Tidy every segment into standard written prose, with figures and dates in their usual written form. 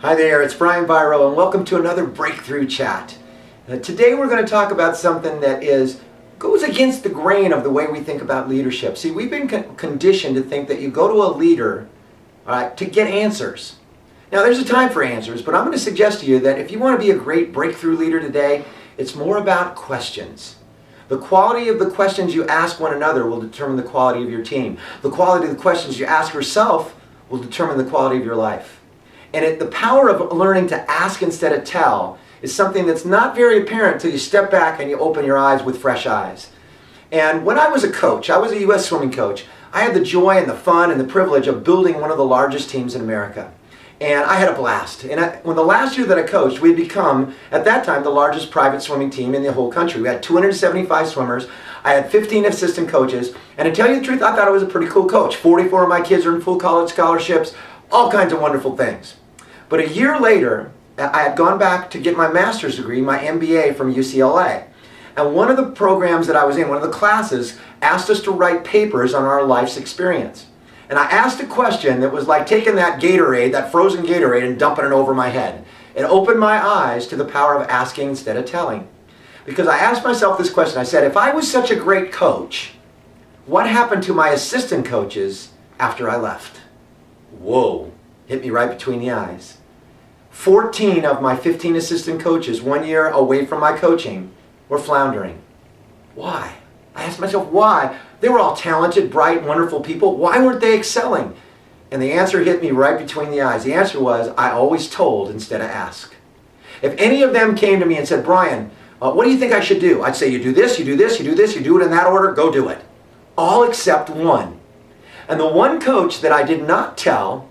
Hi there, it's Brian Viro, and welcome to another Breakthrough Chat. Today we're going to talk about something that goes against the grain of the way we think about leadership. See, we've been conditioned to think that you go to a leader to get answers. Now, there's a time for answers, but I'm going to suggest to you that if you want to be a great breakthrough leader today, it's more about questions. The quality of the questions you ask one another will determine the quality of your team. The quality of the questions you ask yourself will determine the quality of your life. And the power of learning to ask instead of tell is something that's not very apparent until you step back and you open your eyes with fresh eyes. And when I was a coach, I was a U.S. swimming coach, I had the joy and the fun and the privilege of building one of the largest teams in America. And I had a blast. And when the last year that I coached, we had become, at that time, the largest private swimming team in the whole country. We had 275 swimmers. I had 15 assistant coaches. And to tell you the truth, I thought I was a pretty cool coach. 44 of my kids are in full college scholarships, all kinds of wonderful things. But a year later, I had gone back to get my master's degree, my MBA from UCLA. And one of the programs that I was in, one of the classes, asked us to write papers on our life's experience. And I asked a question that was like taking that Gatorade, that frozen Gatorade, and dumping it over my head. It opened my eyes to the power of asking instead of telling. Because I asked myself this question. I said, if I was such a great coach, what happened to my assistant coaches after I left? Whoa, hit me right between the eyes. 14 of my 15 assistant coaches, 1 year away from my coaching, were floundering. Why? I asked myself, why? They were all talented, bright, wonderful people. Why weren't they excelling? And the answer hit me right between the eyes. The answer was, I always told instead of asked. If any of them came to me and said, Brian, what do you think I should do? I'd say, you do this, you do this, you do this, you do it in that order, go do it. All except one. And the one coach that I did not tell,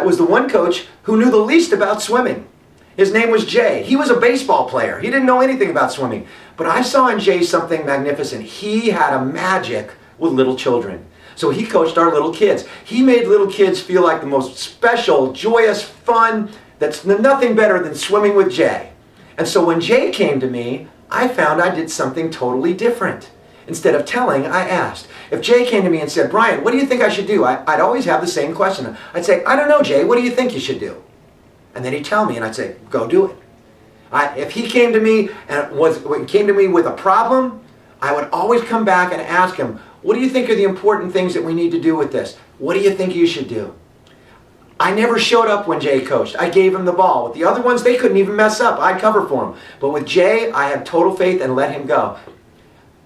was the one coach who knew the least about swimming. His name was Jay. He was a baseball player. He didn't know anything about swimming. But I saw in Jay something magnificent. He had a magic with little children. So he coached our little kids. He made little kids feel like the most special, joyous, fun, that's nothing better than swimming with Jay. And so when Jay came to me, I found I did something totally different. Instead of telling, I asked. If Jay came to me and said, Brian, what do you think I should do? I'd always have the same question. I'd say, I don't know, Jay, what do you think you should do? And then he'd tell me, and I'd say, go do it. If he came to me with a problem, I would always come back and ask him, what do you think are the important things that we need to do with this? What do you think you should do? I never showed up when Jay coached. I gave him the ball. With the other ones, they couldn't even mess up. I'd cover for them. But with Jay, I had total faith and let him go.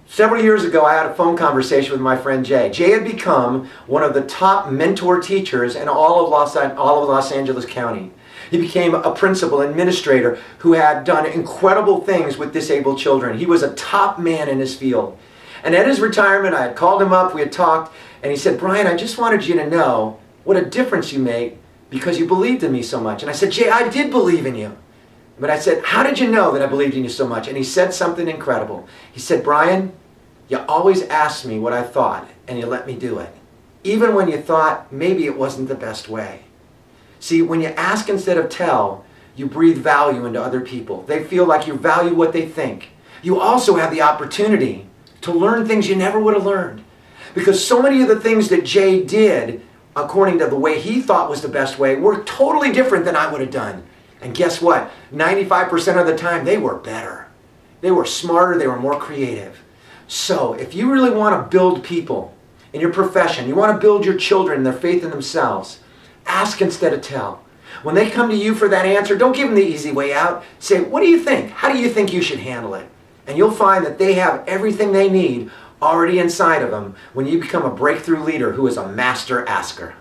Several years ago, I had a phone conversation with my friend Jay. Jay had become one of the top mentor teachers in all of Los Angeles County. He became a principal administrator who had done incredible things with disabled children. He was a top man in his field. And at his retirement, I had called him up, we had talked, and he said, Brian, I just wanted you to know what a difference you make because you believed in me so much. And I said, Jay, I did believe in you. But I said, how did you know that I believed in you so much? And he said something incredible. He said, Brian, you always asked me what I thought, and you let me do it. Even when you thought maybe it wasn't the best way. See, when you ask instead of tell, you breathe value into other people. They feel like you value what they think. You also have the opportunity to learn things you never would have learned. Because so many of the things that Jay did, according to the way he thought was the best way, were totally different than I would have done. And guess what? 95% of the time, they were better. They were smarter, they were more creative. So, if you really want to build people in your profession, you want to build your children and their faith in themselves, ask instead of tell. When they come to you for that answer, don't give them the easy way out. Say, what do you think? How do you think you should handle it? And you'll find that they have everything they need already inside of them when you become a breakthrough leader who is a master asker.